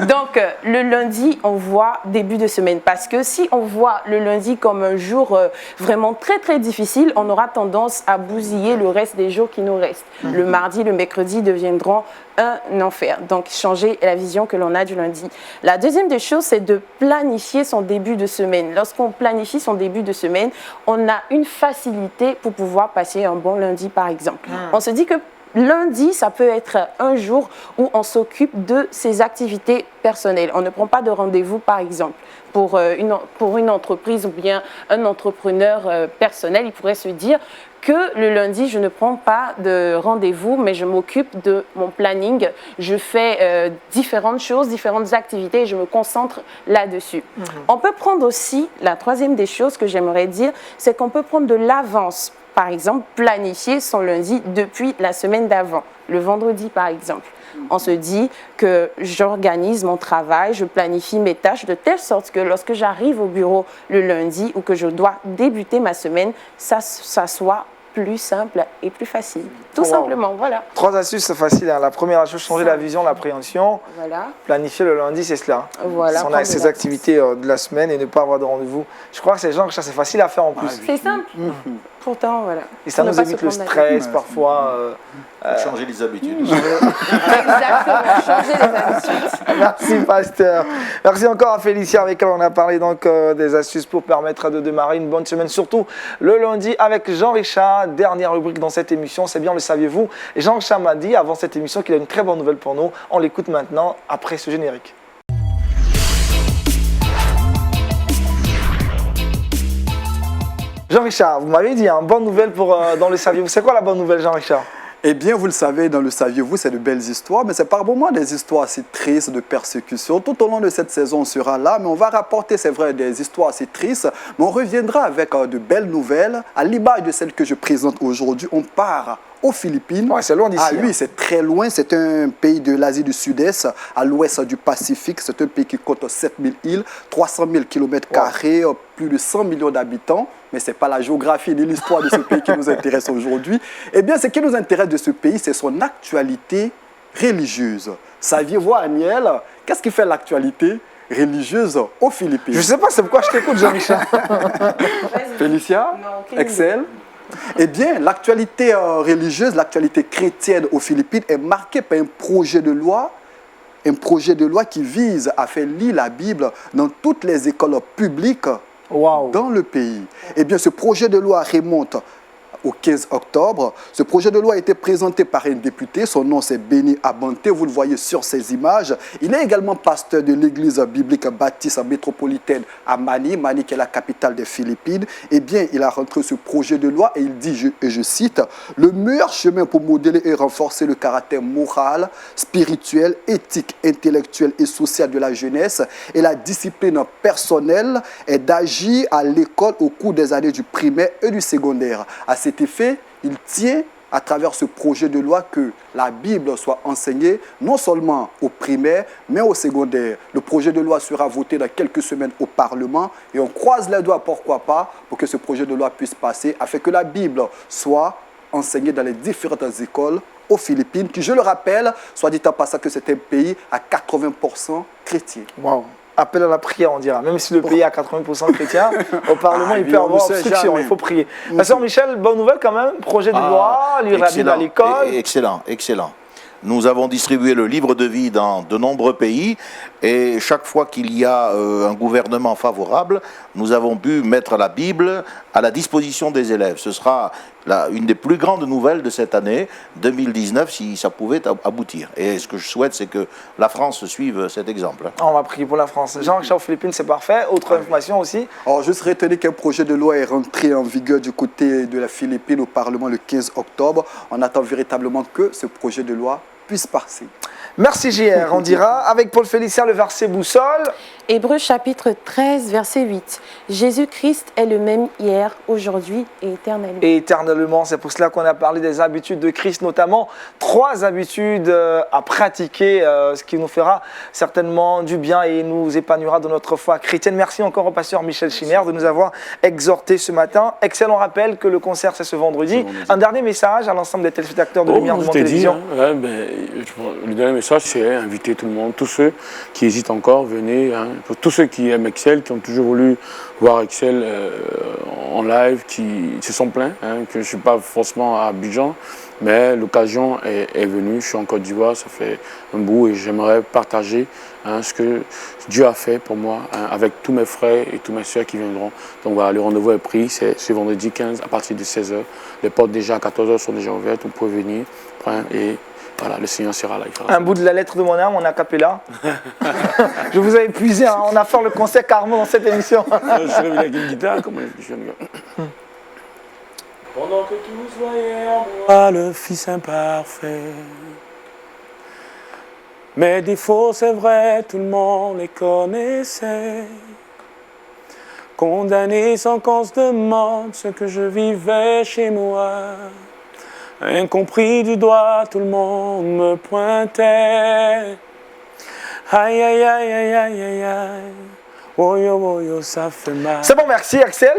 Donc, le lundi, on voit début de semaine. Parce que si on voit le lundi comme un jour vraiment très, très difficile, on aura tendance à bousiller le reste des jours qui nous restent. Le mardi, le mercredi deviendront un enfer. Donc, changer la vision que l'on a du lundi. La deuxième des choses, c'est de planifier son début de semaine. Lorsqu'on planifie son début de semaine, on a une facilité pour pouvoir passer un bon lundi, par exemple. On se dit que lundi, ça peut être un jour où on s'occupe de ses activités personnelles. On ne prend pas de rendez-vous, par exemple, pour une entreprise ou bien un entrepreneur personnel. Il pourrait se dire que le lundi, je ne prends pas de rendez-vous, mais je m'occupe de mon planning. Je fais différentes choses, différentes activités et je me concentre là-dessus. On peut prendre aussi, la troisième des choses que j'aimerais dire, c'est qu'on peut prendre de l'avance. Par exemple, planifier son lundi depuis la semaine d'avant, le vendredi par exemple. On se dit que j'organise mon travail, je planifie mes tâches de telle sorte que lorsque j'arrive au bureau le lundi ou que je dois débuter ma semaine, ça soit plus simple et plus facile. Tout simplement, voilà. 3 astuces faciles. Hein. La première chose, changer la vision, l'appréhension. Voilà. Planifier le lundi, c'est cela. Voilà. Si on a ses activités de la semaine et ne pas avoir de rendez-vous. Je crois que c'est c'est facile à faire en plus. C'est simple. Pourtant, voilà. Et ça nous évite le stress parfois. Changer les habitudes. Exactement, changer les habitudes. Merci pasteur. Merci encore à Félicia avec qui on a parlé donc des astuces pour permettre de démarrer une bonne semaine, surtout le lundi avec Jean-Richard. Dernière rubrique dans cette émission, c'est bien, le saviez-vous. Et Jean-Richard m'a dit avant cette émission qu'il a une très bonne nouvelle pour nous. On l'écoute maintenant après ce générique. Jean-Richard, vous m'avez dit, une bonne nouvelle pour dans le saviez-vous. C'est quoi la bonne nouvelle, Jean-Richard? Eh bien, vous le savez, dans le saviez-vous, c'est de belles histoires, mais c'est par moments des histoires assez tristes, de persécutions. Tout au long de cette saison, on sera là, mais on va rapporter, c'est vrai, des histoires assez tristes, mais on reviendra avec de belles nouvelles. À l'image de celles que je présente aujourd'hui, on part aux Philippines. Ouais, c'est loin d'ici. Ah oui, c'est très loin. C'est un pays de l'Asie du Sud-Est, à l'ouest du Pacifique. C'est un pays qui compte 7000 îles, 300 000 km², plus de 100 millions d'habitants. Mais ce n'est pas la géographie ni l'histoire de ce pays qui nous intéresse aujourd'hui. Eh bien, ce qui nous intéresse de ce pays, c'est son actualité religieuse. Saviez-vous, Aniel, qu'est-ce qui fait l'actualité religieuse aux Philippines? Je ne sais pas, c'est pourquoi je t'écoute, Jean-Richard. Félicia, Non, Excel. Eh bien, l'actualité religieuse, l'actualité chrétienne aux Philippines est marquée par un projet de loi qui vise à faire lire la Bible dans toutes les écoles publiques dans le pays. Eh bien, ce projet de loi remonte au 15 octobre. Ce projet de loi a été présenté par un député. Son nom, c'est Benny Abante. Vous le voyez sur ces images. Il est également pasteur de l'église biblique baptiste métropolitaine à Manille, qui est la capitale des Philippines. Eh bien, il a rentré ce projet de loi et il dit, et je cite, « Le meilleur chemin pour modeler et renforcer le caractère moral, spirituel, éthique, intellectuel et social de la jeunesse et la discipline personnelle est d'agir à l'école au cours des années du primaire et du secondaire. » À cet effet, il tient à travers ce projet de loi que la Bible soit enseignée non seulement au primaire, mais au secondaire. Le projet de loi sera voté dans quelques semaines au Parlement et on croise les doigts, pourquoi pas, pour que ce projet de loi puisse passer, afin que la Bible soit enseignée dans les différentes écoles aux Philippines, qui, je le rappelle, soit dit en passant que c'est un pays à 80% chrétien. Wow. Appel à la prière, on dira. Même si le pays est à 80% chrétien, au Parlement, il peut y avoir obstruction, il faut prier. Pasteur Michel, bonne nouvelle quand même, projet de loi, lire la Bible à l'école. Excellent, excellent. Nous avons distribué le livre de vie dans de nombreux pays et chaque fois qu'il y a un gouvernement favorable, nous avons pu mettre la Bible à la disposition des élèves. Ce sera une des plus grandes nouvelles de cette année 2019 si ça pouvait aboutir. Et ce que je souhaite, c'est que la France suive cet exemple. On va prier pour la France. Jean-Richard aux Philippines, c'est parfait. Autre information aussi. Alors, je serais étonné qu'un projet de loi est rentré en vigueur du côté de la Philippine au Parlement le 15 octobre. On attend véritablement que ce projet de loi puisse passer. Merci JR, on dira avec Paul Félicien le verset boussole. Hébreux chapitre 13, verset 8. Jésus-Christ est le même hier, aujourd'hui et éternellement. Et éternellement, c'est pour cela qu'on a parlé des habitudes de Christ, notamment 3 habitudes à pratiquer, ce qui nous fera certainement du bien et nous épanouira dans notre foi chrétienne. Merci encore au pasteur Michel Chimère de nous avoir exhortés ce matin. Excellent rappel que le concert c'est ce vendredi. Un dernier message à l'ensemble des téléspectateurs de Lumière du Monde Télévision. Le dernier message, c'est inviter tout le monde, tous ceux qui hésitent encore, venez. Pour tous ceux qui aiment Excel, qui ont toujours voulu voir Excel en live, qui se sont plaints, que je ne suis pas forcément à Abidjan, Mais l'occasion est venue, je suis en Côte d'Ivoire, ça fait un bout et j'aimerais partager ce que Dieu a fait pour moi avec tous mes frères et tous mes soeurs qui viendront. Donc voilà, le rendez-vous est pris, c'est ce vendredi 15 à partir de 16h. Les portes déjà à 14h sont déjà ouvertes, vous pouvez venir et voilà, le Seigneur sera là. Un bout de la lettre de mon âme, on a cappella. Je vous ai épuisé, hein, on a fait le concert carrément dans cette émission. Je suis revenu avec une guitare, comment je suis Pendant que tous voyaient en moi le Fils imparfait. Mes défauts, c'est vrai, tout le monde les connaissait. Condamné sans qu'on se demande ce que je vivais chez moi. Incompris du doigt, tout le monde me pointait. Aïe, aïe, aïe, aïe, aïe, aïe, aïe. Oh yo, ça fait mal. C'est bon, merci Axel.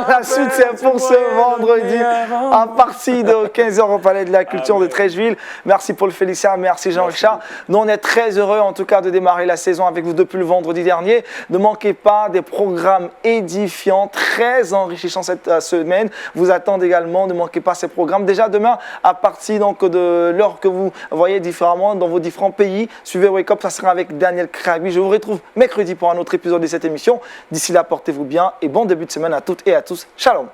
La suite, c'est pour ce vendredi à partir de 15h au Palais de la Culture de Treichville. Merci Paul Félicien, merci Jean-Richard. Nous, on est très heureux en tout cas de démarrer la saison avec vous depuis le vendredi dernier. Ne manquez pas des programmes édifiants, très enrichissants cette semaine. Vous attendent également, ne manquez pas ces programmes. Déjà demain, à partir donc, de l'heure que vous voyez différemment dans vos différents pays, suivez Wake Up, ça sera avec Daniel Krabi. Je vous retrouve mercredi pour un autre épisode de cette émission. D'ici là, portez-vous bien et bon début de semaine à toutes et à tous. Shalom.